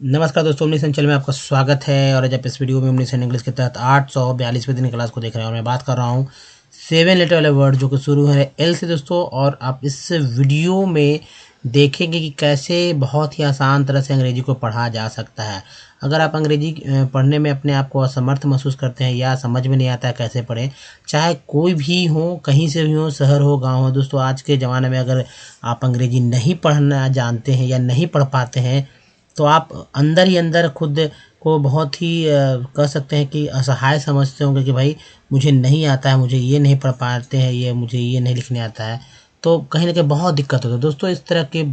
नमस्कार दोस्तों, ओमनीसन चैनल में आपका स्वागत है। और आज आप इस वीडियो में ओमनीसन इंग्लिश के तहत 842वें दिन क्लास को देख रहे हैं और मैं बात कर रहा हूँ 7 लेटर वाले वर्ड जो कि शुरू है एल से दोस्तों। और आप इस वीडियो में देखेंगे कि कैसे बहुत ही आसान तरह से अंग्रेजी को पढ़ा जा सकता है। अगर आप अंग्रेजी पढ़ने में अपने आप को असमर्थ महसूस करते हैं या समझ में नहीं आता है कैसे पढ़ें, चाहे कोई भी हो, कहीं से भी हो, शहर हो, गाँव हो, दोस्तों आज के ज़माने में अगर आप अंग्रेजी नहीं पढ़ना जानते हैं या नहीं पढ़ पाते हैं तो आप अंदर ही अंदर खुद को बहुत ही कह सकते हैं कि असहाय समझते होंगे कि भाई मुझे नहीं आता है, मुझे ये नहीं पढ़ पाते हैं, ये मुझे ये नहीं लिखने आता है, तो कहीं ना कहीं बहुत दिक्कत होती है। दोस्तों इस तरह की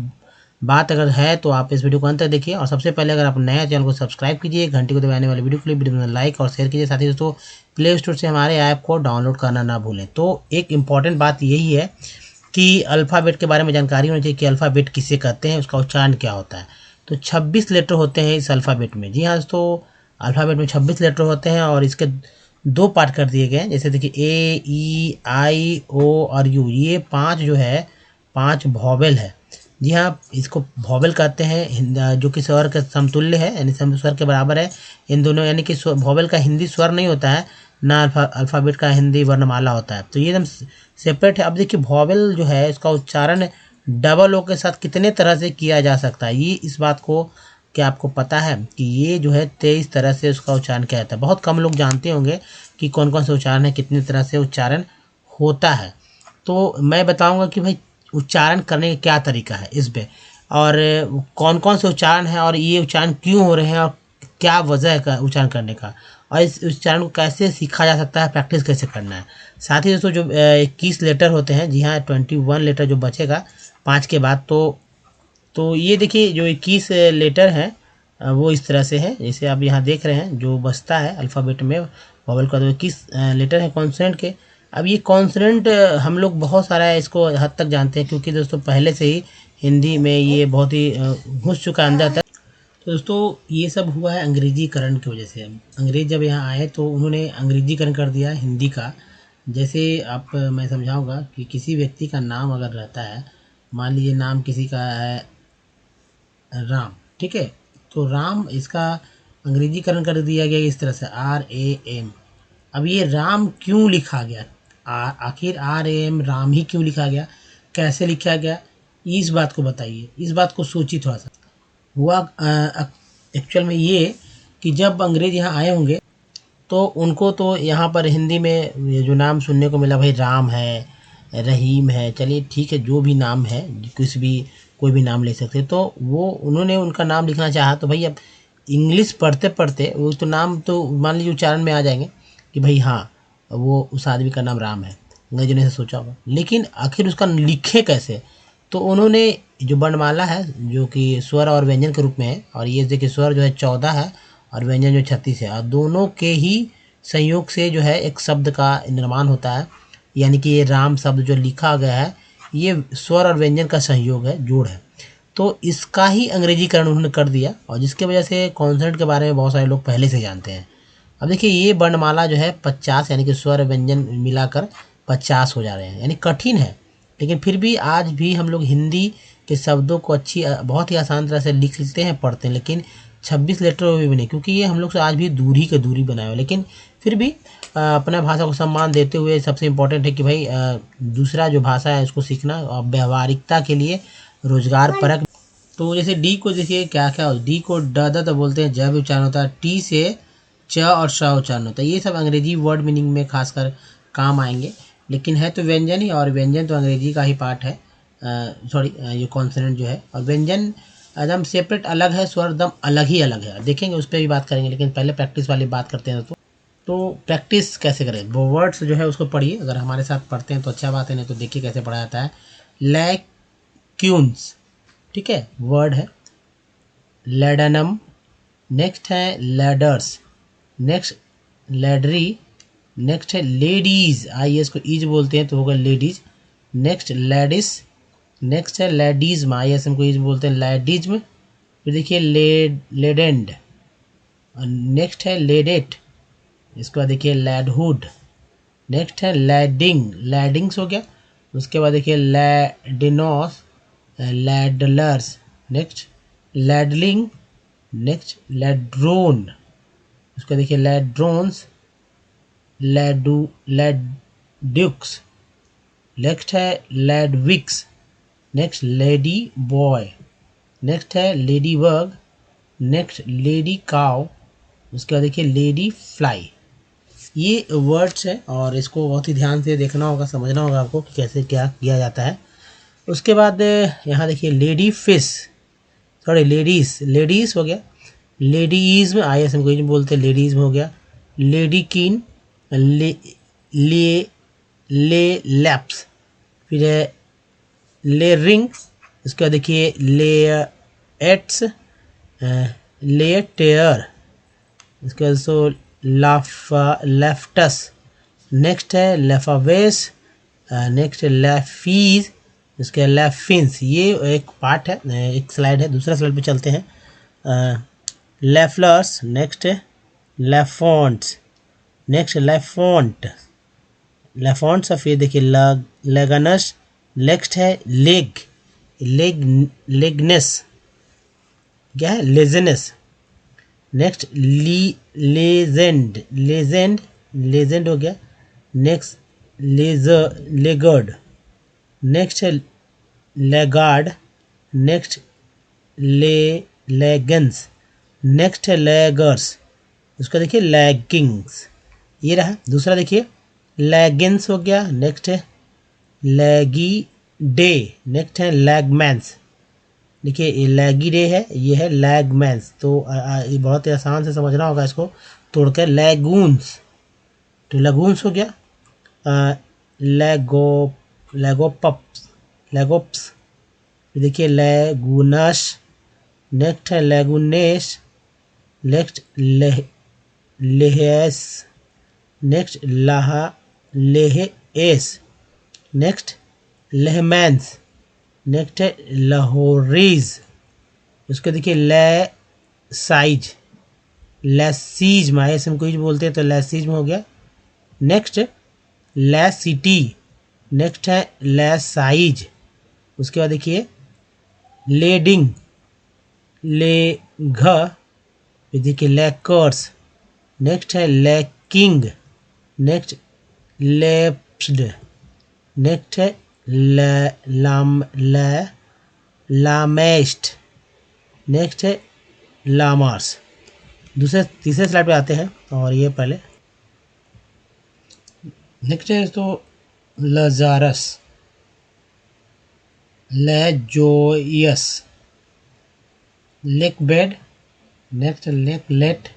बात अगर है तो आप इस वीडियो को अंत तक देखिए। और सबसे पहले अगर आप नया चैनल को सब्सक्राइब कीजिए, घंटी को दबाने वाले वीडियो में लाइक और शेयर कीजिए। साथ ही दोस्तों प्ले स्टोर से हमारे ऐप को डाउनलोड करना ना भूलें। तो एक इम्पॉर्टेंट बात यही है कि अल्फ़ाबेट के बारे में जानकारी होनी चाहिए कि अल्फ़ाबेट किसे कहते हैं, उसका उच्चारण क्या होता है। तो 26 लेटर होते हैं इस अल्फ़ाबेट में। जी हाँ दोस्तों, अल्फ़ाबेट में 26 लेटर होते हैं और इसके दो पार्ट कर दिए गए हैं। जैसे देखिए ए, ई, आई, ओ और यू, ये 5 जो है 5 वॉवेल है। जी हाँ, इसको वॉवेल कहते हैं जो कि स्वर के समतुल्य है, यानी स्वर के बराबर है। इन दोनों यानी कि वॉवेल का हिंदी स्वर नहीं होता है, ना अल्फ़ाबेट का हिंदी वर्णमाला होता है, तो ये एकदम सेपरेट है। अब देखिए वॉवेल जो है इसका उच्चारण डबल ओ के साथ कितने तरह से किया जा सकता है, ये इस बात को क्या आपको पता है कि ये जो है 23 तरह से उसका उच्चारण किया जाता है। बहुत कम लोग जानते होंगे कि कौन कौन से उच्चारण है, कितनी तरह से उच्चारण होता है। तो मैं बताऊंगा कि भाई उच्चारण करने का क्या तरीका है इस पे, और कौन कौन से उच्चारण है और ये उच्चारण क्यों हो रहे हैं और क्या वजह है उच्चारण करने का, और इस उच्चारण को कैसे सीखा जा सकता है, प्रैक्टिस कैसे करना है। साथ ही दोस्तों जो 21 लेटर होते हैं, जी हाँ 21 लेटर जो बचेगा 5 के बाद, तो ये देखिए जो 21 लेटर हैं वो इस तरह से है जैसे आप यहाँ देख रहे हैं। जो बचता है अल्फ़ाबेट में वॉवेल का, तो 21 लेटर है कॉन्सोनेंट के। अब ये कॉन्सोनेंट हम लोग बहुत सारा है इसको हद तक जानते हैं, क्योंकि दोस्तों पहले से ही हिंदी में ये बहुत ही घुस चुका है अंदर तक। तो दोस्तों ये सब हुआ है अंग्रेजीकरण की वजह से। अंग्रेज जब यहाँ आए तो उन्होंने अंग्रेजीकरण कर दिया हिंदी का। जैसे आप मैं समझाऊंगा कि किसी व्यक्ति का नाम अगर रहता है, मान लीजिए नाम किसी का है राम, ठीक है, तो राम इसका अंग्रेजीकरण कर दिया गया इस तरह से RAM। अब ये राम क्यों लिखा गया, आखिर RAM राम ही क्यों लिखा गया, कैसे लिखा गया, इस बात को बताइए, इस बात को सोचिए थोड़ा सा। हुआ एक्चुअल में ये कि जब अंग्रेज यहाँ आए होंगे तो उनको तो यहाँ पर हिंदी में ये जो नाम सुनने को मिला, भाई राम है, रहीम है, चलिए ठीक है, जो भी नाम है, कुछ भी कोई भी नाम ले सकते, तो वो उन्होंने उनका नाम लिखना चाहा। तो भाई अब इंग्लिश पढ़ते पढ़ते वो तो नाम तो मान लीजिए उच्चारण में आ जाएंगे कि भाई हाँ वो उस आदमी का नाम राम है, अंग्रेजों ने ऐसा सोचा होगा, लेकिन आखिर उसका लिखे कैसे। तो उन्होंने जो वर्णमाला है जो कि स्वर और व्यंजन के रूप में है, और ये देखिए स्वर जो है 14 है और व्यंजन जो 36 है, और दोनों के ही संयोग से जो है एक शब्द का निर्माण होता है। यानी कि ये राम शब्द जो लिखा गया है ये स्वर और व्यंजन का संयोग है, जोड़ है। तो इसका ही अंग्रेजीकरण उन्होंने कर दिया, और जिसकी वजह से कॉन्सोनेंट के बारे में बहुत सारे लोग पहले से जानते हैं। अब देखिए ये वर्णमाला जो है 50, यानी कि स्वर व्यंजन मिलाकर 50 हो जा रहे हैं, यानी कठिन है, लेकिन फिर भी आज भी हम लोग हिंदी के शब्दों को बहुत ही आसान तरह से लिख लेते हैं, पढ़ते हैं, लेकिन 26 लेटर भी नहीं, क्योंकि ये हम लोग से आज भी दूरी के दूरी बनाए हुए। लेकिन फिर भी अपना भाषा को सम्मान देते हुए सबसे इम्पोर्टेंट है कि भाई दूसरा जो भाषा है उसको सीखना, और व्यवहारिकता के लिए रोजगार परक। तो जैसे डी को देखिए क्या क्या होता है, डी को ड द तो बोलते हैं, जब उच्चारण होता है, टी से च और श उच्चारण होता है। ये सब अंग्रेजी वर्ड मीनिंग में खासकर काम आएंगे, लेकिन है तो व्यंजन ही, और व्यंजन तो अंग्रेजी का ही पार्ट है। सॉरी, ये कॉन्सोनेंट जो है, और व्यंजन एकदम सेपरेट अलग है, स्वर एकदम अलग ही अलग है, देखेंगे उस पर भी बात करेंगे, लेकिन पहले प्रैक्टिस वाली बात करते हैं। तो प्रैक्टिस कैसे करें, वो वर्ड्स जो है उसको पढ़िए, अगर हमारे साथ पढ़ते हैं तो अच्छा बात है, नहीं तो देखिए कैसे पढ़ा जाता है। लैक्यून्स, ठीक है, वर्ड है। लेडनम, नेक्स्ट है लेडर्स, नेक्स्ट लेडरी, नेक्स्ट है लेडीज, IS को ईज बोलते हैं तो होगा लेडीज। नेक्स्ट लेडिस, नेक्स्ट है लेडीज्म, ISM को ईज बोलते हैं लेडीज्म। फिर देखिए लेडेंड, नेक्स्ट है लेडेट, इसके बाद देखिए लैडहुड, नेक्स्ट है लैडिंग, लैडिंग्स हो गया। उसके बाद देखिए लैडिनोस, लैडलर्स, नेक्स्ट लैडलिंग, नेक्स्ट लेड्रोन, उसका देखिए लेड्रोन्स, लेड्यूक्स, नेक्स्ट है लेडविक्स, नेक्स्ट लेडी बॉय, नेक्स्ट है lady bug, next lady cow, उसके बाद देखिए लेडी फ्लाई। ये वर्ड्स है और इसको बहुत ही ध्यान से देखना होगा, समझना होगा आपको कि कैसे क्या किया जाता है। उसके बाद यहाँ देखिए लेडी फिश, सॉरी लेडीज हो गया, लेडीज में आई एस हम कोई नहीं बोलते, लेडीज में हो गया, लेडी कीन, ले लैप्स, फिर है ले रिंग, उसके बाद देखिए ले एट्स, ले टेयर, उसके बाद सो लेफ्टस, नेक्स्ट है लेफावेस, नेक्स्ट है लेफीज, उसके लेफिन्स। ये एक पार्ट है, एक स्लाइड है, दूसरा स्लाइड पे चलते हैं। लेफ्लर्स, नेक्स्ट है लेफॉन्ट्स, नेक्स्ट लेफॉन्ट, लेफॉन्ट्स ऑफ ये देखिए लेगनस, नेक्स्ट है लेगनेस, क्या है लेजेनेस, नेक्स्ट लेजेंड हो गया, नेक्स्ट लेगर्ड, नेक्स्ट है लेगार्ड, नेक्स्ट लेगेंस, नेक्स्ट है लेगर्स, उसका देखिए लेगिंग्स। ये रहा दूसरा, देखिए लेगिंग्स हो गया, नेक्स्ट है लेगी डे, नेक्स्ट है लेगमैन्स, देखिए ये लेगी डे है, ये है लेगमैन्स। तो ये बहुत ही आसान से समझना होगा इसको तोड़कर। लेगून्स, तो लेगून्स हो गया, लेगोप्स, देखिए लेगुनस, नेक्स्ट है लेगुनेस, नेक्स्ट लेहेस, नेक्स्ट लेहेस, नेक्स्ट लेहमैन्स, नेक्स्ट है लाहौरीज, उसको देखिए लेसाइज, लेसीज माए से हम कुछ बोलते हैं तो लेसीज में हो गया, नेक्स्ट लेसिटी, नेक्स्ट है लेसाइज, उसके बाद देखिए लेडिंग, लेघ, देखिए लेकर्स, नेक्स्ट है लेकिंग, नेक्स्ट लेप्स्ड, नेक्स्ट है लामेस्ट, नेक्स्ट है लामार्स। तीसरे स्लाइड पे आते हैं और ये पहले नेक्स्ट है तो लजारस, लेजोयस, लेकबेड, नेक्स्ट लेकलेट,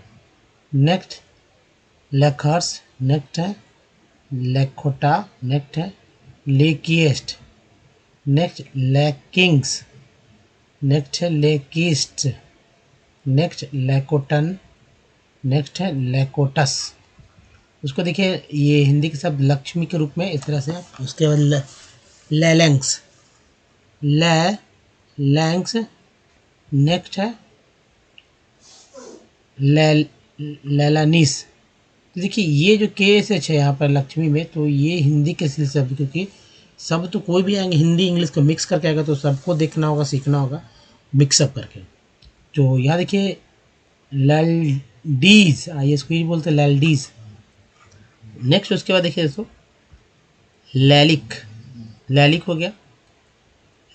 नेक्स्ट लेखर्स, नेक्स्ट है लेखोटा, नेक्स्ट है लेकीस्ट, नेक्स्ट लेकिंग्स, नेक्स्ट है लेकिस्ट, नेक्स्ट लेकोटन, नेक्स्ट है लेकोटस। उसको देखिए ये हिंदी के शब्द लक्ष्मी के रूप में इस तरह से। उसके बाद लेलैंग्स, लैंग्स, नेक्स्ट है लेलानीस। तो देखिए ये जो केस है यहाँ पर लक्ष्मी में, तो ये हिंदी के शब्द, क्योंकि शब्द तो कोई भी आएंगे हिंदी इंग्लिश को मिक्स करके आएगा, तो सबको देखना होगा, सीखना होगा मिक्सअप करके। तो यहाँ देखिए लैलडीज, इसको ही बोलते हैं लैलडीज। नेक्स्ट उसके बाद देखिए दोस्तों लैलिक, लैलिक हो गया,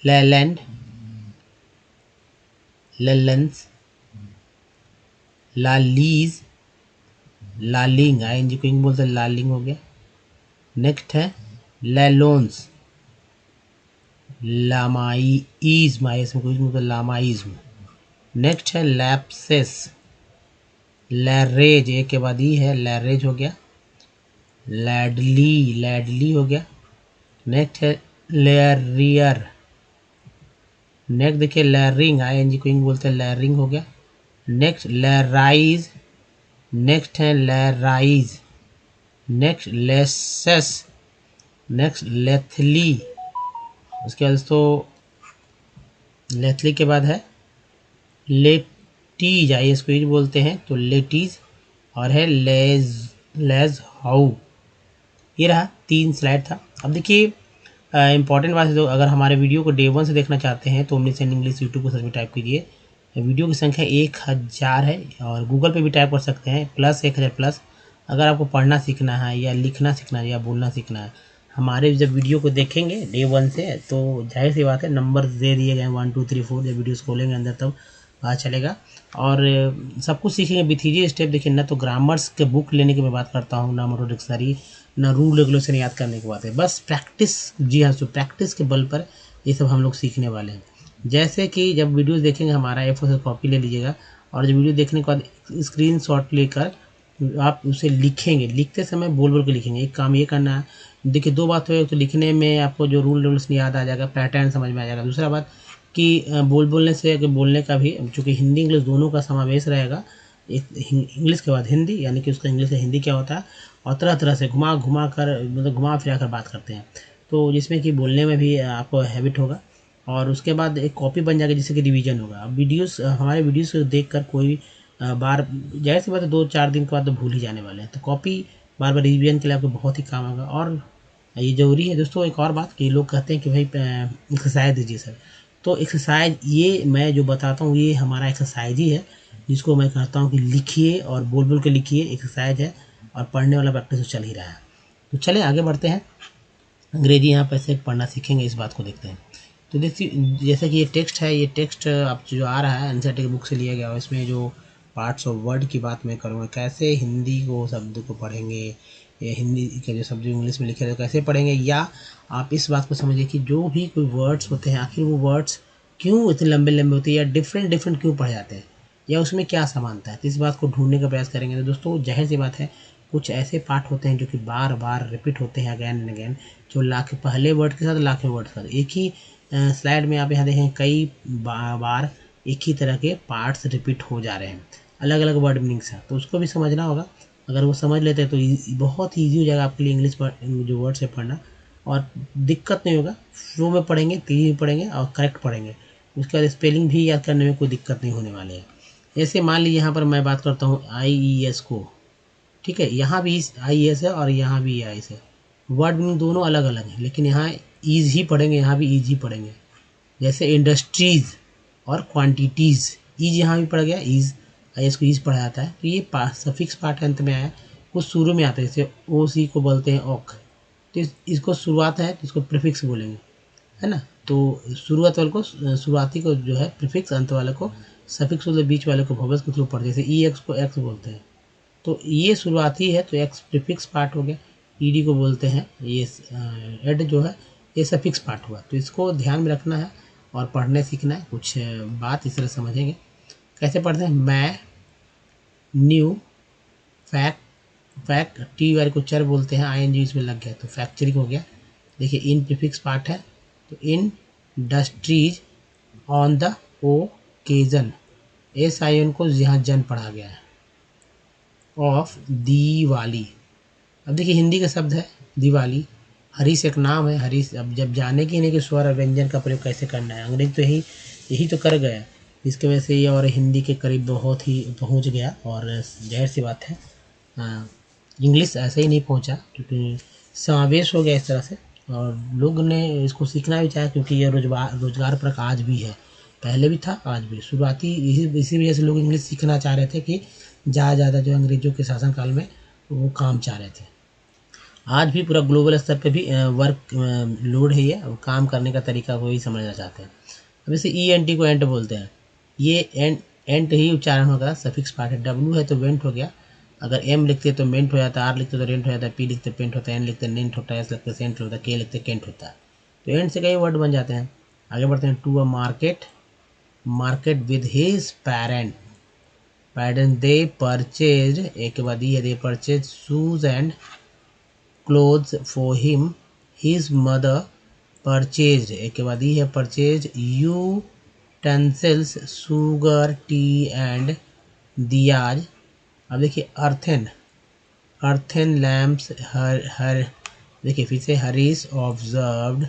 लैलैंड, लैलेंस, लालीज, लालिंग, आईएनजी को इंग बोलते हैं लालिंग हो गया। नेक्स्ट है लैलोन्स, लामाईज्म, आईएस में कोई बोलते हैं लामाईज्म। नेक्स्ट है लैप्सेस, लैरेज, एक के बाद ही है लैरेज हो गया। लैडली, लैडली हो गया। नेक्स्ट है लैरियर, नेक्स्ट देखिए लैरिंग, आईएनजी को इंग बोलते हैं लैरिंग हो गया। नेक्स्ट लैराइज, नेक्स्ट है लैराइज। नेक्स्ट लेसेस, नेक्स्ट लेथली। उसके बाद दोस्तों लेथली के बाद है लेटीज, आइए इसको ही बोलते हैं तो लेटीज, और है लेज हाउ। ये रहा 3 स्लाइड था। अब देखिए इंपॉर्टेंट बात है, तो अगर हमारे वीडियो को डे 1 से देखना चाहते हैं तो ओमनीसेंट इंग्लिश यूट्यूब को सर्च में टाइप कीजिए, वीडियो की संख्या 1000 है और गूगल पे भी टाइप कर सकते हैं +1000+। अगर आपको पढ़ना सीखना है या लिखना सीखना है या बोलना सीखना है, हमारे जब वीडियो को देखेंगे डे 1 से, तो जाहिर सी बात है नंबर दे दिए गए 1 2 3 4, जब वीडियोस खोलेंगे अंदर तब पता चलेगा। और सब कुछ सीखेंगे विथ ईजी स्टेप। देखिए, ना तो ग्रामर्स के बुक लेने की मैं बात करता हूँ, ना मोटो डिक्शनरी, ना रूल रेगुलेशन याद करने की बात है, बस प्रैक्टिस। जी हाँ, तो प्रैक्टिस के बल पर ये सब हम लोग सीखने वाले हैं। जैसे कि जब वीडियोस देखेंगे, हमारा A4 से कॉपी ले लीजिएगा और जब वीडियो देखने के बाद स्क्रीनशॉट लेकर आप उसे लिखेंगे। लिखते समय बोल बोल के लिखेंगे। एक काम ये करना है, देखिए 2 बात हो, तो लिखने में आपको जो रूल रेगुलेशन याद आ जाएगा, पैटर्न समझ में आ जाएगा। दूसरा बात कि बोलने से बोलने का भी, चूँकि हिंदी इंग्लिश दोनों का समावेश रहेगा, एक इंग्लिश के बाद हिंदी, यानी कि उसका इंग्लिश से हिंदी क्या होता है, और तरह तरह से घुमा घुमा कर, मतलब घुमा फिरा कर बात करते हैं, तो जिसमें कि बोलने में भी आपको हैबिट होगा। और उसके बाद एक कॉपी बन जाएगी जिससे कि रिवीजन होगा। अब वीडियोस, हमारे वीडियोस को देख कर कोई बार, जाहिर सी बात है 2-4 दिन के बाद तो भूल ही जाने वाले हैं, तो कॉपी बार बार रिवीजन के लिए आपको बहुत ही काम आएगा। और ये ज़रूरी है दोस्तों। एक और बात कि लोग कहते हैं कि भाई एक्सरसाइज दीजिए सर, तो एक्सरसाइज ये मैं जो बताता हूँ ये हमारा एक्सरसाइज ही है, जिसको मैं कहता हूँ कि लिखिए और बोल बोल के लिखिए, एक्सरसाइज है। और पढ़ने वाला प्रैक्टिस तो चल ही रहा है। तो चलें आगे बढ़ते हैं। अंग्रेजी यहाँ पैसे पढ़ना सीखेंगे, इस बात को देखते हैं। तो देखिए, जैसे कि ये टेक्स्ट है, ये टेक्स्ट आप जो आ रहा है एनसीईआरटी की बुक से लिया गया, और इसमें जो पार्ट्स ऑफ वर्ड की बात मैं करूँगा, कैसे हिंदी को शब्द को पढ़ेंगे, या हिंदी के जो शब्द इंग्लिश में लिखे रहते कैसे पढ़ेंगे, या आप इस बात को समझिए कि जो भी कोई वर्ड्स होते हैं, आखिर वो वर्ड्स क्यों इतने लंबे लंबे होते हैं, या डिफरेंट डिफरेंट क्यों पढ़े जाते हैं, या उसमें क्या समानता है, तो इस बात को ढूंढने का प्रयास करेंगे। तो दोस्तों, जाहिर सी बात है, कुछ ऐसे पार्ट होते हैं जो कि बार बार रिपीट होते हैं अगैन एंड अगैन, जो लाख पहले वर्ड के साथ लाखों वर्ड के साथ। एक ही स्लाइड में आप यहाँ देखें कई बार एक ही तरह के पार्ट्स रिपीट हो जा रहे हैं, अलग अलग वर्ड मीनिंग्स हैं, तो उसको भी समझना होगा। अगर वो समझ लेते हैं तो बहुत ही ईजी हो जाएगा आपके लिए इंग्लिश जो वर्ड से पढ़ना, और दिक्कत नहीं होगा। फ्लो में पढ़ेंगे, तेजी में पढ़ेंगे और करेक्ट पढ़ेंगे। उसके बाद स्पेलिंग भी याद करने में कोई दिक्कत नहीं होने वाली है। जैसे मान लीजिए यहाँ पर मैं बात करता हूँ IES को, ठीक है, यहाँ भी IES है और यहाँ भी IES है। वर्ड मीनिंग दोनों अलग अलग हैं, लेकिन यहाँ ईज ही पढ़ेंगे, यहाँ भी ईज ही पढ़ेंगे। जैसे इंडस्ट्रीज और क्वांटिटीज़, ईज यहाँ भी पढ़ गया, ईज IES को ईज पढ़ा जाता है। तो ये सफिक्स पार्ट अंत में आया, कुछ शुरू में आता है, जैसे OC को बोलते हैं ओक, तो इसको शुरुआत है तो इसको प्रीफिक्स बोलेंगे, है ना। तो शुरुआत वाले को, शुरुआती को जो है प्रीफिक्स, अंत वाले को सफिक्स, मतलब बीच वाले को वोवेल्स के थ्रू पढ़ते हैं। जैसे EX को एक्स बोलते हैं, तो ये शुरुआती है तो एक्स प्रीफिक्स पार्ट हो गया। ED को बोलते हैं, ये एड जो है ये सफिक्स पार्ट हुआ। तो इसको ध्यान में रखना है और पढ़ने सीखना है। कुछ बात इस तरह समझेंगे कैसे पढ़ते हैं। मैं, न्यू, फैक्ट टी वाले को चर बोलते हैं, ING इसमें लग गया तो फैक्चरिंग हो गया। देखिए, इन प्रीफिक्स पार्ट है, तो industries, on the occasion, SIN को यहाँ जन पढ़ा गया है, ऑफ दिवाली। अब देखिए, हिंदी का शब्द है दिवाली, हरीश एक नाम है, हरीश। अब जब जाने की नहीं कि स्वर और व्यंजन का प्रयोग कैसे करना है, अंग्रेज तो यही तो कर गया, इसके वजह से ये और हिंदी के करीब बहुत ही पहुंच गया। और जाहिर सी बात है इंग्लिश ऐसे ही नहीं पहुंचा, क्योंकि समावेश हो गया इस तरह से, और लोग ने इसको सीखना भी चाहा, क्योंकि ये रोजगार परक आज भी है, पहले भी था आज भी। शुरुआती इसी वजह से लोग इंग्लिश सीखना चाह रहे थे कि ज़्यादा जो अंग्रेजों के शासनकाल में वो काम चाह रहे थे। आज भी पूरा ग्लोबल स्तर पे भी वर्क लोड है, ये काम करने का तरीका को ही समझना चाहते हैं। अब जैसे ENT को एंट बोलते हैं, ये एंट ही उच्चारण होगा, सफिक्स पार्ट है। W है तो वेंट हो गया, अगर M लिखते तो मेंट हो जाता है, R लिखते तो रेंट हो जाता है, P लिखते पेंट होता है, N लिखते नेंट होता है, S लिखते सेंट होता है, K लिखते केंट होता है। तो एंड से कई वर्ड बन जाते हैं। आगे बढ़ते हैं। To a market with his parent they purchase, एक के बाद ये, they purchase shoes and clothes for him, his mother purchase, एक के बाद ये है purchase utensils, sugar, tea and diyas. अब देखिए, अर्थन लैम्प्स, हर देखिए फिर से, Harish observed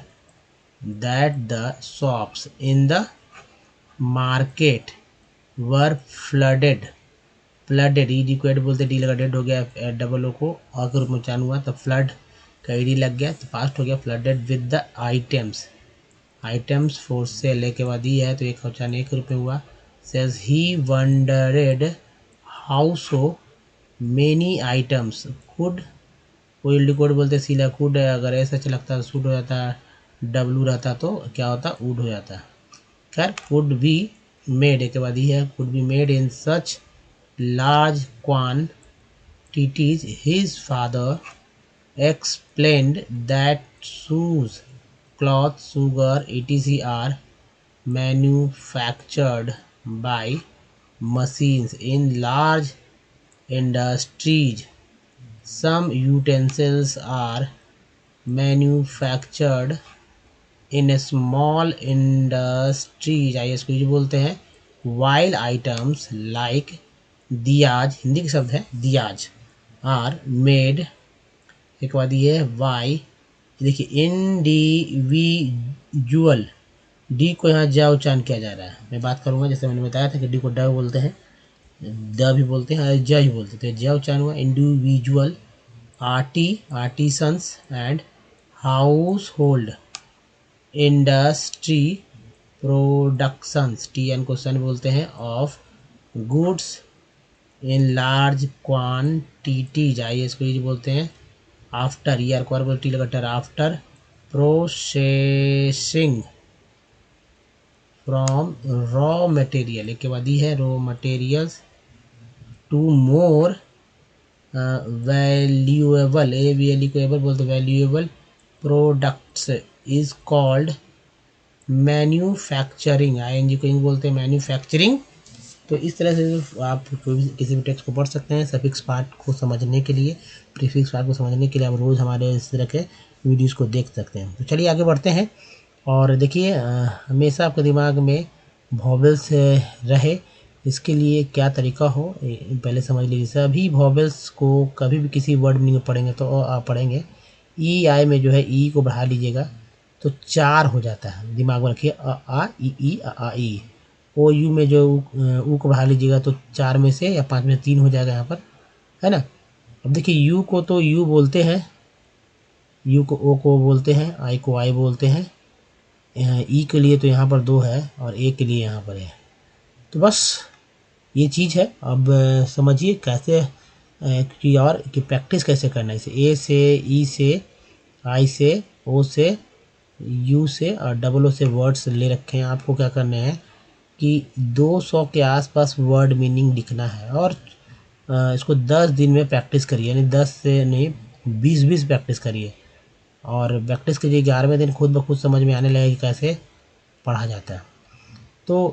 that the shops in the market were flooded, ED को एड बोलते, डी लगा डेड हो गया, डबल ओ को आ के रूप में उच्चारण हुआ, तो फ्लड का ED लग गया तो पास्ट हो गया, flooded with the items for sale, के बाद ये है तो एक उच्चारण एक रूप में हुआ, says he wondered how so many items could, कोई कोड बोलते सीला कुड, अगर ऐसा अच्छा लगता सूट हो जाता, डब्लू रहता तो क्या होता वुड हो जाता। खैर कुड बी मेड एक बाद ही है, could be made in such large quantities. His father explained that shoes, cloth, sugar, etc. are manufactured by machines in large industries. Some utensils are manufactured in a small industries, आई इसको ये बोलते हैं, while items like Diya's, Hindi का शब्द है Diya's, are made एक बाद ये है वाई, देखिए इंडिविजुअल, डी को यहाँ ज उच्चारण किया जा रहा है। मैं बात करूँगा जैसे मैंने बताया था कि डी को ड बोलते हैं, द भी बोलते हैं और ज भी बोलते थे, ज उच्चारण हुआ। Individual, artisans and household industry productions, T N को सन बोलते हैं, of goods in large quantities, I S को बोलते हैं। आफ्टर ईयर को टी लगाटर, after processing from raw material, एक के बाद ही है raw materials to more valuable, A V L को एबल बोलते, valuable products is called manufacturing, I N G को बोलते हैं मैन्युफैक्चरिंग। तो इस तरह से आप कोई भी किसी भी टेक्स्ट को पढ़ सकते हैं। सफिक्स पार्ट को समझने के लिए, प्रीफिक्स पार्ट को समझने के लिए आप रोज़ हमारे इस तरह के वीडियोस को देख सकते हैं। तो चलिए आगे बढ़ते हैं और देखिए हमेशा आपके दिमाग में वॉवेल्स रहे, इसके लिए क्या तरीका हो पहले समझ लीजिए। सभी वॉवेल्स को कभी भी किसी वर्ड मीनिंग में पढ़ेंगे तो आप पढ़ेंगे ई आई में जो है ई को बढ़ा लीजिएगा तो 4 हो जाता है, दिमाग में रखिए, अ आ ई आ ई। ओ यू में जो ऊ को बढ़ा लीजिएगा तो 4 में से या 5 में 3 हो जाएगा यहाँ पर, है ना। अब देखिए यू को तो यू बोलते हैं, यू को ओ को बोलते हैं, आई को आई बोलते हैं, ई के लिए तो यहाँ पर 2 है और ए के लिए यहाँ पर है। तो बस ये चीज़ है। अब समझिए कैसे कि और कि प्रैक्टिस कैसे करना है। इसे ए से, ई से, आई से, ओ से, यू से और डबल ओ से वर्ड्स ले रखे हैं। आपको क्या करने हैं कि 200 के आसपास वर्ड मीनिंग लिखना है और इसको 10 दिन में प्रैक्टिस करिए, यानी 10 से नहीं 20 प्रैक्टिस करिए और प्रैक्टिस कीजिए। 11वें दिन खुद ब खुद समझ में आने लगेगा कि कैसे पढ़ा जाता है। तो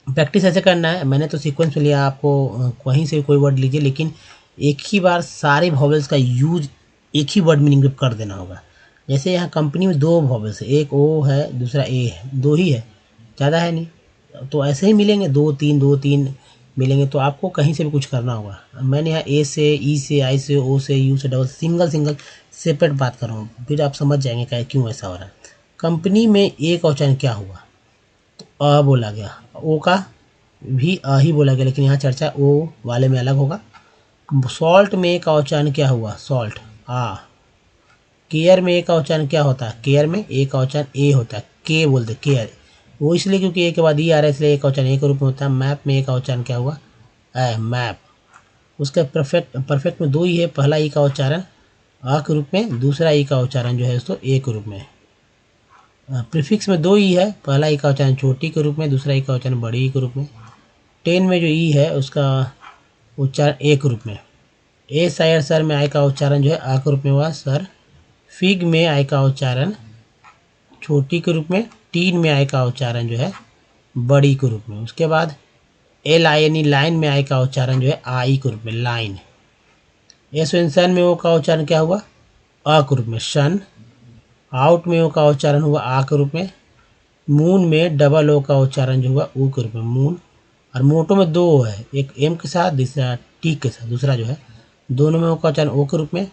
प्रैक्टिस ऐसे करना है, मैंने तो सीक्वेंस में लिया, आपको कहीं से कोई वर्ड लीजिए लेकिन एक ही बार सारे वॉवेल्स का यूज एक ही वर्ड मीनिंग में कर देना होगा। जैसे यहाँ कंपनी में 2 वॉवेल्स है, एक ओ है दूसरा ए है, 2 ही है, ज़्यादा है नहीं, तो ऐसे ही मिलेंगे 2-3 मिलेंगे। तो आपको कहीं से भी कुछ करना होगा। मैंने यहाँ ए से, ई से, आई से, ओ से, यू से, डबल सिंगल सेपरेट बात कर रहा हूँ, फिर आप समझ जाएंगे क्या क्यों ऐसा हो रहा है। कंपनी में ए का उच्चारण क्या हुआ तो अ बोला गया, ओ का भी अ ही बोला गया, लेकिन यहाँ चर्चा ओ वाले में अलग होगा। सॉल्ट में ए का उच्चारण क्या हुआ, सॉल्ट आ। केयर में ए का उच्चारण क्या होता है, केयर में ए का उच्चारण ए होता है, के बोलते केयर, वो इसलिए क्योंकि ए के बाद ई आ रहा है इसलिए ए का उच्चारण ए के रूप में होता है। मैप में ए का उच्चारण क्या हुआ, मैप। उसका परफेक्ट में 2 ही है, पहला ई का उच्चारण अ के रूप में, दूसरा ई का उच्चारण जो है उसको ए के रूप में। प्रीफिक्स में 2 ई है, पहला ई का उच्चारण छोटी के रूप में, दूसरा ई का उच्चारण बड़ी के रूप में। 10 में जो ई है उसका उच्चारण ए के रूप में। ए शायर सर में आई का उच्चारण जो है आ के रूप में हुआ, सर। फिग में आई का उच्चारण छोटी के रूप में, टीन में आई का उच्चारण जो है बड़ी के रूप में। उसके बाद एल आई यानी लाइन में आई का उच्चारण जो है आई के रूप में, लाइन। एस सन में ओ का उच्चारण क्या हुआ, अ के रूप में, सन। आउट में ओ का उच्चारण हुआ आ के रूप में। मून में डबल ओ का उच्चारण जो हुआ ऊ के रूप में, मून। और मोटो में 2 है, एक एम के साथ दूसरा टी के साथ, दूसरा जो है, दोनों में ओ का उच्चारण ओ के रूप में।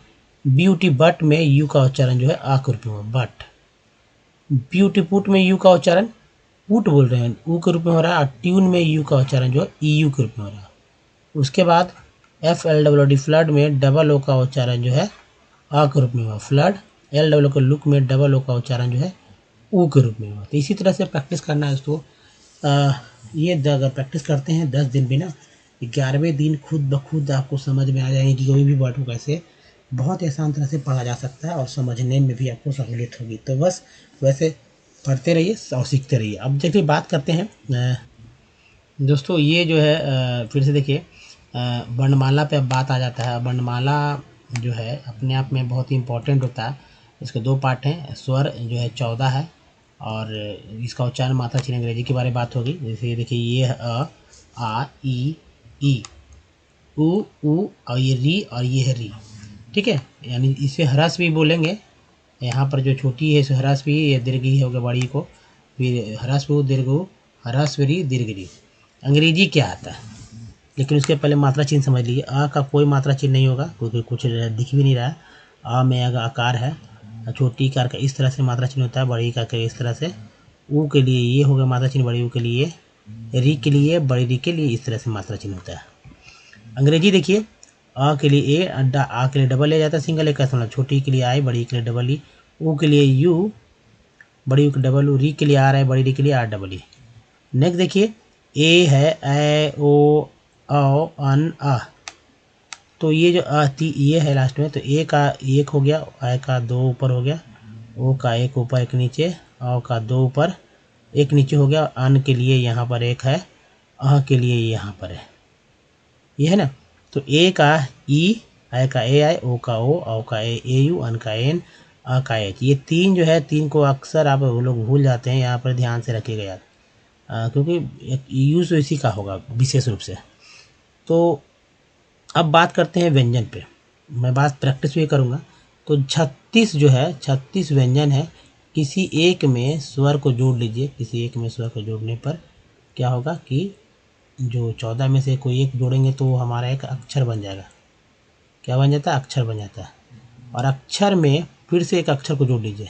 ब्यूटी बट में यू का उच्चारण जो है आ के रूप में हुआ, बट। ब्यूटी पुट में यू का उच्चारण पुट बोल रहे हैं, ऊ के रूप में हो रहा है। और ट्यून में यू का उच्चारण जो है ई यू के रूप में हो रहा है। उसके बाद FLWD फ्लड में डबल ओ का उच्चारण जो है आ के रूप में हुआ, फ्लड। LW के लुक में डबल ओ का उच्चारण जो है ऊ के रूप में हुआ। तो इसी तरह से प्रैक्टिस करना है इसको। ये अगर प्रैक्टिस करते हैं 10 दिन भी ना, 11वें दिन खुद ब खुद आपको समझ में आ जाएंगे कि कोई भी वर्ड को कैसे बहुत ही आसान तरह से पढ़ा जा सकता है और समझने में भी आपको सहूलियत होगी। तो बस वैसे पढ़ते रहिए और सीखते रहिए। अब देखिए बात करते हैं दोस्तों, ये जो है फिर से देखिए वर्णमाला पे अब बात आ जाता है। वर्णमाला जो है अपने आप में बहुत ही इम्पोर्टेंट होता है। इसके 2 पार्ट हैं। स्वर जो है 14 है और इसका उच्चारण मात्रा चिन्ह अंग्रेजी के बारे में बात होगी। जैसे देखिए ये है अ, आ, ई, उ और ये री और ये है री। ठीक है, यानी इसे ह्रस्व भी बोलेंगे। यहाँ पर जो छोटी है इसे ह्रस्व भी, ये दीर्घ ही होगा बड़ी को, फिर ह्रस्व दीर्घ ह्रस्व री दीर्घ री। अंग्रेजी क्या आता है, लेकिन उसके पहले मात्रा चिन्ह समझ लीजिए। अ का कोई मात्रा चिन्ह नहीं होगा क्योंकि कुछ दिख भी नहीं रहा है। अ में अगर आकार है, छोटी कार का इस तरह से मात्रा चिन्ह होता है, बड़ी कार का इस तरह से। ऊ के लिए ये हो गया मात्रा चिन्ह, बड़ी ऊ के लिए, री के लिए, बड़ी री के लिए इस तरह से मात्रा चिन्ह होता है। अंग्रेजी देखिए, अ के लिए ए, अड्डा आ के लिए डबल ए जाता है, सिंगल ए का मतलब छोटी के लिए आई, बड़ी के लिए डबल ई, ऊ के लिए यू, बड़ी यू के डबल ऊ, री के लिए आर है, बड़ी री के लिए आर डबल ई। नेक्स्ट देखिए ए है ए ओ औ अन आ, तो ये जो ये है लास्ट में, तो ए का 1 हो गया, ए का 2 ऊपर हो गया, ओ का 1 ऊपर 1 नीचे, औ का 2 ऊपर 1 नीचे हो गया। अन के लिए यहाँ पर 1 है, अ के लिए यहाँ पर है, ये है ना। तो ए का ई, ए का ए आई, ओ का ओ, औ का ए यू, अन का एन, अ का एच। ये 3 जो है 3 को अक्सर आप लोग भूल जाते हैं, यहाँ पर ध्यान से रखिएगा यार, क्योंकि यूज़ तो इसी का होगा विशेष रूप से। तो अब बात करते हैं व्यंजन पे, मैं बात प्रैक्टिस भी करूँगा। तो 36 जो है 36 व्यंजन है। किसी एक में स्वर को जोड़ लीजिए, किसी एक में स्वर को जोड़ने पर क्या होगा कि जो 14 में से कोई एक जोड़ेंगे तो हमारा एक अक्षर बन जाएगा। क्या बन जाता है? अक्षर बन जाता है। और अक्षर में फिर से एक अक्षर को जोड़ लीजिए,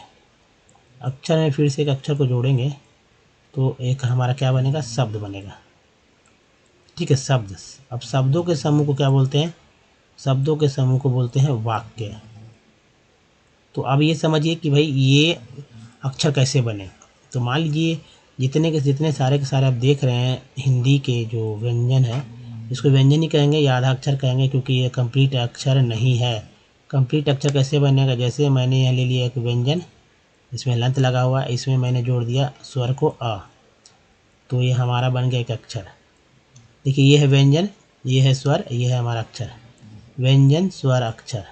अक्षर में फिर से एक अक्षर को जोड़ेंगे तो एक हमारा क्या बनेगा? शब्द बनेगा। ठीक है, शब्द। अब शब्दों के समूह को क्या बोलते हैं? शब्दों के समूह को बोलते हैं वाक्य। तो अब ये समझिए कि भाई ये अक्षर कैसे बने। तो मान लीजिए जितने के जितने सारे के सारे आप देख रहे हैं हिंदी के जो व्यंजन है, इसको व्यंजन ही कहेंगे या आधा अक्षर कहेंगे, क्योंकि ये कंप्लीट अक्षर नहीं है। कंप्लीट अक्षर कैसे बनेगा? जैसे मैंने यहाँ ले लिया एक व्यंजन, इसमें लंत लगा हुआ है, इसमें मैंने जोड़ दिया स्वर को अ, तो ये हमारा बन गया एक अक्षर। देखिए ये है व्यंजन, ये है स्वर, ये है हमारा अक्षर। व्यंजन स्वर अक्षर,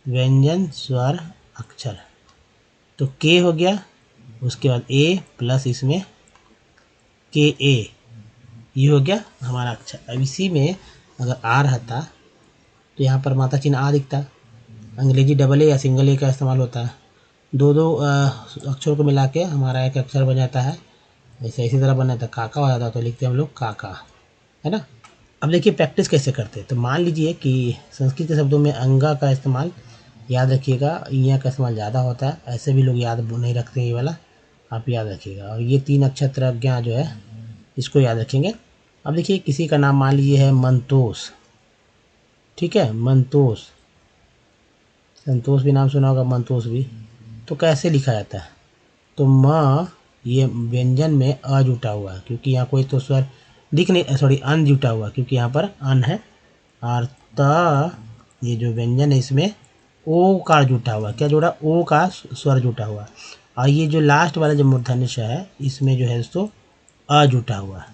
व्यंजन स्वर अक्षर। तो के हो गया, उसके बाद ए प्लस इसमें के ए, ये हो गया हमारा अक्षर। अब इसी में अगर आ रहता तो यहाँ पर मात्रा चिन्ह आ दिखता। अंग्रेजी डबल ए या सिंगल ए का इस्तेमाल होता है। दो दो अक्षरों को मिला के हमारा एक अक्षर बन जाता है। जैसे इसी तरह बन जाता, काका हो जाता तो लिखते हैं हम लोग काका, है ना। अब देखिए प्रैक्टिस कैसे करते हैं। तो मान लीजिए कि संस्कृत के शब्दों में अंगा का इस्तेमाल याद रखिएगा, इया का इस्तेमाल ज़्यादा होता है। ऐसे भी लोग याद नहीं रखते, ये वाला आप याद रखिएगा। और ये 3 अक्षर त्रज्ञा जो है इसको याद रखेंगे। अब देखिए किसी का नाम मान लीजिए है मंतोष, ठीक है, मंतोष। संतोष भी नाम सुना होगा, मंतोष भी। तो कैसे लिखा जाता है? तो म, ये व्यंजन में अ जुटा हुआ है क्योंकि यहाँ कोई तो स्वर दिख नहीं, सॉरी अन जुटा हुआ क्योंकि यहाँ पर अन है। और त, ये जो व्यंजन है इसमें ओ का जुटा हुआ, क्या जुड़ा? ओ का स्वर जुटा हुआ। और ये जो लास्ट वाला जो मूर्धन्य श है इसमें जो है दोस्तों अ जुटा हुआ।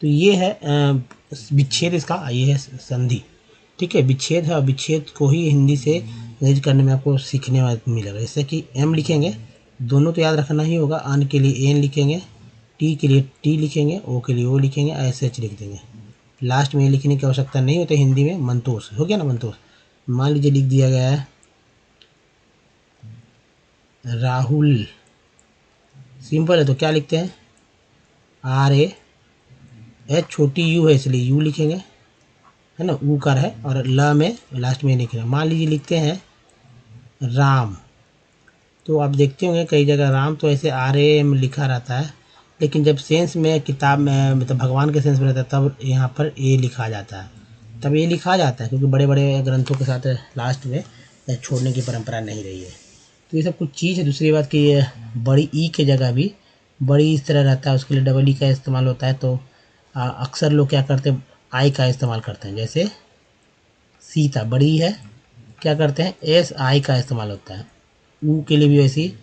तो ये है विच्छेद इसका, ये है संधि। ठीक है, विच्छेद है और विच्छेद को ही हिंदी से अंग्रेजी करने में आपको सीखने में मिलेगा। जैसे कि एम लिखेंगे, दोनों तो याद रखना ही होगा। अन के लिए एन लिखेंगे, टी के लिए टी लिखेंगे, ओ के लिए ओ लिखेंगे, एस एच लिख देंगे। लास्ट में लिखने की आवश्यकता नहीं होती हिंदी में। मंतोष हो गया ना, मंतोष। मान लीजिए लिख दिया गया है राहुल, सिंपल है तो क्या लिखते हैं? आर ए एच, छोटी यू है इसलिए यू लिखेंगे, है ना, ऊ कर है, और ल में लास्ट में लिख रहे हैं। मान लीजिए लिखते हैं राम, तो आप देखते होंगे कई जगह राम तो ऐसे आर ए में लिखा रहता है, लेकिन जब सेंस में किताब में मतलब भगवान के सेंस में रहता है तब यहाँ पर ए लिखा जाता है। तब ये लिखा जाता है क्योंकि बड़े बड़े ग्रंथों के साथ लास्ट में छोड़ने की परंपरा नहीं रही है। तो ये सब कुछ चीज़ है। दूसरी बात कि ये बड़ी ई की जगह भी बड़ी इस तरह रहता है, उसके लिए डबल ई का इस्तेमाल होता है। तो अक्सर लोग क्या करते हैं, आई का इस्तेमाल करते हैं। जैसे सीता बड़ी है, क्या करते हैं, एस आई का इस्तेमाल होता है। ऊ के लिए भी वैसी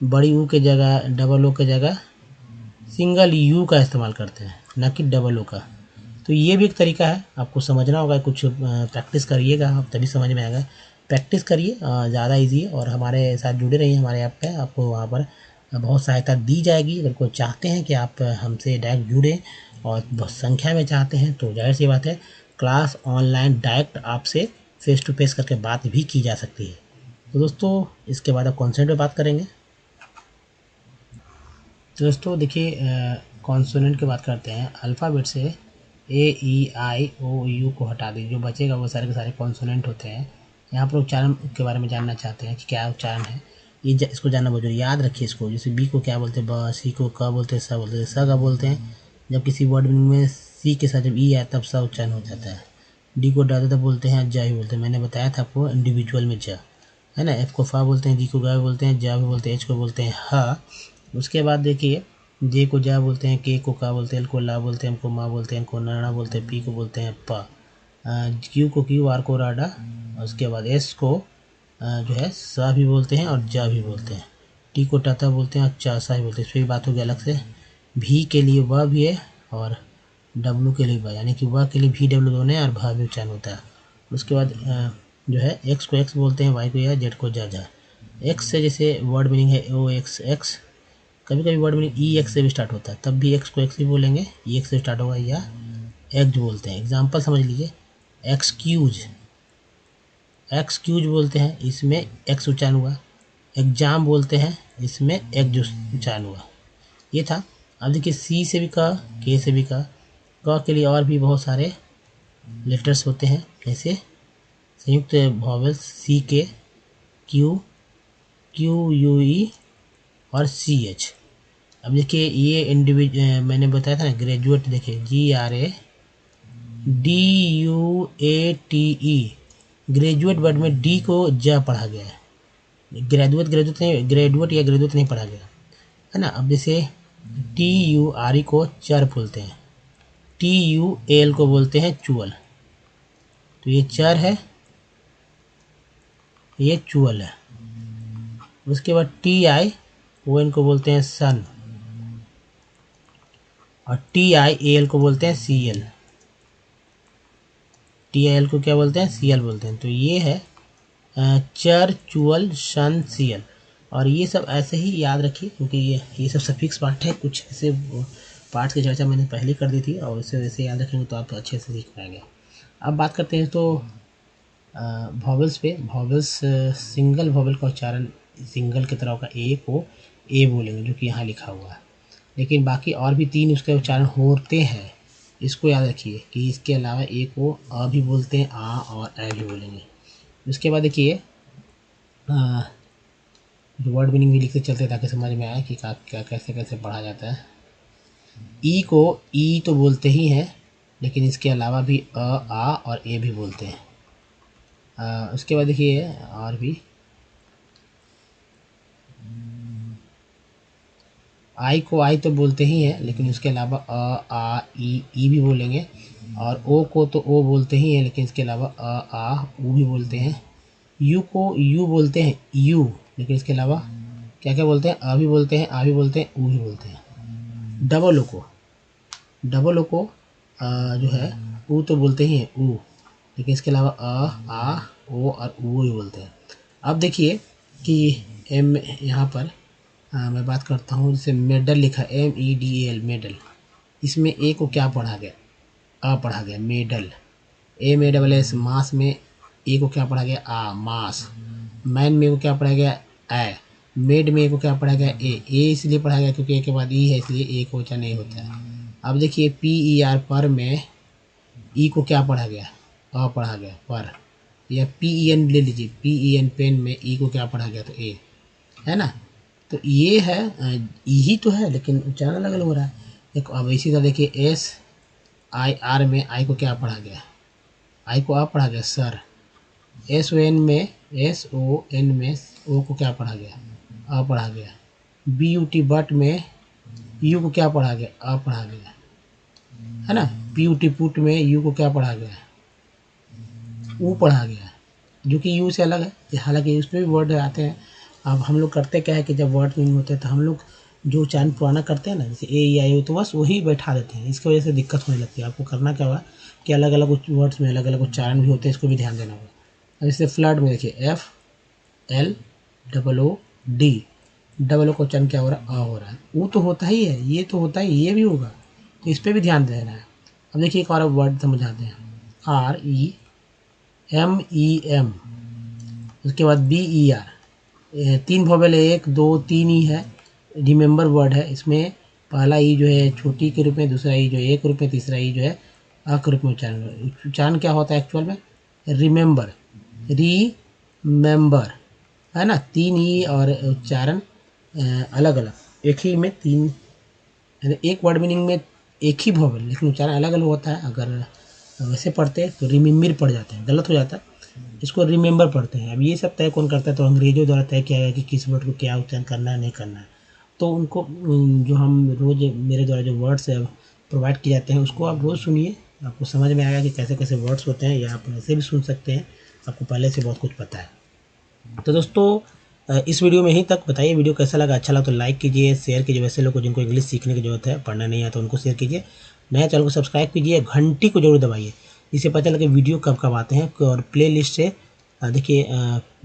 बड़ी ऊ के जगह डबल ओ के जगह सिंगल यू का इस्तेमाल करते हैं, न कि डबल ओ का। तो ये भी एक तरीका है, आपको समझना होगा। कुछ प्रैक्टिस करिएगा आप, तभी समझ में आएगा। प्रैक्टिस करिए, ज़्यादा ईजी है। और हमारे साथ जुड़े रहिए हमारे ऐप पे, आपको वहाँ पर बहुत सहायता दी जाएगी। अगर कोई चाहते हैं कि आप हमसे डायरेक्ट जुड़ें और बहुत संख्या में चाहते हैं, तो जाहिर सी बात है क्लास ऑनलाइन डायरेक्ट आपसे फेस टू फेस करके बात भी की जा सकती है। तो दोस्तों, इसके बाद आप कॉन्सेंट पे बात करेंगे। तो दोस्तों देखिए, कॉन्सोनेंट की बात करते हैं। अल्फ़ाबेट से ए ई आई ओ यू को हटा दीजिए, जो बचेगा वो सारे के सारे कॉन्सोनेंट होते हैं। यहाँ पर उच्चारण के बारे में जानना चाहते हैं कि क्या उच्चारण है, ये इसको जानना बहुत जरूरी। याद रखिए इसको। जैसे बी को क्या बोलते हैं, ब, सी को क बोलते हैं, स बोलते हैं। स का बोलते हैं जब किसी वर्ड में सी के साथ जब ई आए तब स उच्चारण हो जाता है। डी को ड बोलते हैं, ज ही बोलते हैं। मैंने बताया था आपको इंडिविजुअल में ज है ना। एफ को फा बोलते हैं, जी को गा बोलते हैं, जा भी बोलते हैं, एच को बोलते हैं ह। उसके बाद देखिए, जे को जा बोलते हैं, के को का बोलते हैं, एल को ला बोलते हैं, एम को माँ बोलते हैं, एन को नाना बोलते हैं, पी को बोलते हैं पा, क्यू को क्यू, आर को राडा। उसके बाद एस को जो है सा भी बोलते हैं और जा भी बोलते हैं। टी को टाता बोलते हैं और चा सा भी बोलते हैं। इस पर भी बात होगी अलग से। भी के लिए व भी है और डब्लू के लिए व, यानी कि व के लिए भी डब्लू दोनों है और भा भी उच्चारण होता है। उसके बाद जो है एक्स को एक्स बोलते हैं, वाई को या, जेड को जा जा। एक्स से जैसे वर्ड मीनिंग है ओ एक्स एक्स, कभी कभी वर्ड मीनिंग ई एक्स से भी स्टार्ट होता है, तब भी एक्स को एक्स ही बोलेंगे, ई एक्स से स्टार्ट होगा। या एग्ज बोलते हैं। एग्जाम्पल समझ लीजिए, एक्सक्यूज, एक्सक्यूज बोलते हैं, इसमें एक्स उच्चारण हुआ। एग्जाम बोलते हैं, इसमें एग्ज उच्चारण हुआ। ये था। अब देखिए, सी से भी का, के से भी का के लिए और भी बहुत सारे लेटर्स होते हैं। जैसे संयुक्त वॉवेल्स सी के, क्यू, क्यू यू ई और सी एच। अब देखिए, ये मैंने बताया था ना, ग्रेजुएट। देखिए GRADUATE, ग्रेजुएट वर्ड में डी को ज पढ़ा गया है। ग्रेजुएट या ग्रेजुएट नहीं पढ़ा गया है ना। अब जैसे TURE को चर बोलते हैं, TUAL को बोलते हैं चुअल। तो ये चर है, ये चुअल है। उसके बाद TION को बोलते हैं सन और TIAL को बोलते हैं CL। TIL को क्या बोलते हैं, CL बोलते हैं। तो ये है चर, चुअल, सन, CL। और ये सब ऐसे ही याद रखिए, क्योंकि ये सब सफिक्स पार्ट है। कुछ ऐसे पार्ट्स की चर्चा मैंने पहले कर दी थी, और इसे वैसे याद रखेंगे तो आप अच्छे से सीख पाएंगे। अब बात करते हैं तो वॉवेल्स पे। वॉवेल्स, सिंगल वॉवेल का उच्चारण सिंगल की तरह होगा, ए को ए बोलेंगे, जो कि यहाँ लिखा हुआ है। लेकिन बाकी और भी 3 उसके उच्चारण होते हैं, इसको याद रखिए कि इसके अलावा ए को अ भी बोलते हैं, आ और ए भी बोलेंगे। उसके बाद देखिए, वर्ड मीनिंग भी लिखते चलते ताकि समझ में आए कि क्या कैसे कैसे पढ़ा जाता है। ई को ई तो बोलते ही हैं, लेकिन इसके अलावा भी अ, आ और ए भी बोलते हैं। उसके बाद देखिए, और भी आई को आई तो बोलते ही हैं, लेकिन उसके अलावा अ, आ, ई भी बोलेंगे। और ओ को तो ओ बोलते ही हैं, लेकिन इसके अलावा अ, आ, ऊ भी बोलते हैं। यू को यू बोलते हैं, यू, लेकिन इसके अलावा क्या क्या बोलते हैं, अ भी बोलते हैं, आ भी बोलते हैं, ऊ भी बोलते हैं। डबल ओ को जो है ऊ तो बोलते ही हैं, ऊ, लेकिन इसके अलावा अ, आ, ओ और ऊ भी बोलते हैं। अब देखिए कि एम यहाँ पर मैं बात करता हूँ। जैसे मेडल लिखा, MEDAL, मेडल, इसमें ए को क्या पढ़ा गया, अ पढ़ा गया, मेडल। MASS, मास में ए को क्या पढ़ा गया, आ, मास। मैन में को क्या पढ़ा गया, ए। मेड में को क्या पढ़ा गया, ए इसलिए पढ़ा गया क्योंकि ए के बाद ई है, इसलिए ए को ऊंचा नहीं होता है। अब देखिए, PER, पर में ई को क्या पढ़ा गया, अ पढ़ा गया, पर। या PEN ले लीजिए, PEN, पेन में ई को क्या पढ़ा गया, तो ए, है ना। तो ये है, यही तो है, लेकिन उच्चारण अलग अलग हो रहा है। एक अब इसी तरह देखिए, SIR में आई को क्या पढ़ा गया, आई को आ पढ़ा गया, सर। SON में ओ को क्या पढ़ा गया, अ पढ़ा गया। BUT, बट में यू को क्या पढ़ा गया, आ पढ़ा गया है ना। प्यूटी पुट में यू को क्या पढ़ा गया, ऊ पढ़ा गया, जो कि यू से अलग है। हालांकि उसमें भी वर्ड आते हैं। अब हम लोग करते क्या है कि जब वर्ड मीनिंग होते हैं तो हम लोग जो उच्चारण पुराना करते हैं ना, जैसे ए या यू, तो बस वही बैठा देते हैं। इसकी वजह से दिक्कत होने लगती है। आपको करना क्या होगा कि अलग अलग वर्ड्स में अलग अलग उच्चारण भी होते हैं, इसको भी ध्यान देना होगा। अब जैसे फ्लड में देखिए FLOOD, डबल ओ का उच्चारण क्या हो रहा है, आ हो रहा है। वो तो होता ही है, ये तो होता ही, ये भी होगा, तो इस पर भी ध्यान देना है। अब देखिए एक और वर्ड समझाते हैं, REMEM, उसके बाद BER, 3 वोवेल है, 1 2 3 ई है। रिमेंबर वर्ड है। इसमें पहला ई जो है छोटी के रूप में, दूसरा ई जो है ए के रूप में, तीसरा ई जो है आ के रूप में उच्चारण क्या होता है एक्चुअल में, रिमेंबर, रीमेंबर, है ना। 3 ई और उच्चारण अलग अलग, एक ही में 3, एक वर्ड मीनिंग में एक ही वोवेल, लेकिन उच्चारण अलग अलग होता है। अगर वैसे पढ़ते तो रिमेम्बर पढ़ जाते हैं, गलत हो जाता है, इसको रिमेंबर पढ़ते हैं। अब ये सब तय कौन करता है, तो अंग्रेजों द्वारा तय किया गया कि किस वर्ड को क्या उच्चारण करना है, नहीं करना है। तो उनको जो हम रोज़ मेरे द्वारा जो वर्ड्स प्रोवाइड किए जाते हैं उसको आप रोज़ सुनिए, आपको समझ में आएगा कि कैसे कैसे वर्ड्स होते हैं, या आप ऐसे भी सुन सकते हैं, आपको पहले से बहुत कुछ पता है। तो दोस्तों इस वीडियो में यहीं तक। बताइए वीडियो कैसा लगा, अच्छा लगा तो लाइक कीजिए, शेयर कीजिए। वैसे लोगों को जिनको इंग्लिश सीखने की जरूरत है, पढ़ना नहीं आता, उनको शेयर कीजिए। नया चैनल को सब्सक्राइब कीजिए, घंटी को जरूर दबाइए, इससे पता लगे वीडियो कब कब आते हैं। और प्ले लिस्ट से देखिए,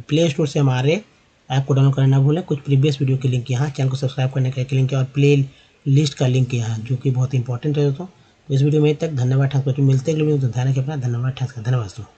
प्ले स्टोर से हमारे ऐप को डाउनलोड करना ना भूलें। कुछ प्रीवियस वीडियो की लिंक यहाँ, चैनल को सब्सक्राइब करने का लिंक है, और प्ले लिस्ट का लिंक यहाँ, जो कि बहुत इंपॉर्टेंट है दोस्तों। तो इस वीडियो में तक धन्यवाद। मिलते हैं वीडियो, तो ध्यान रखें अपना। धन्यवाद। धन्यवाद दोस्तों।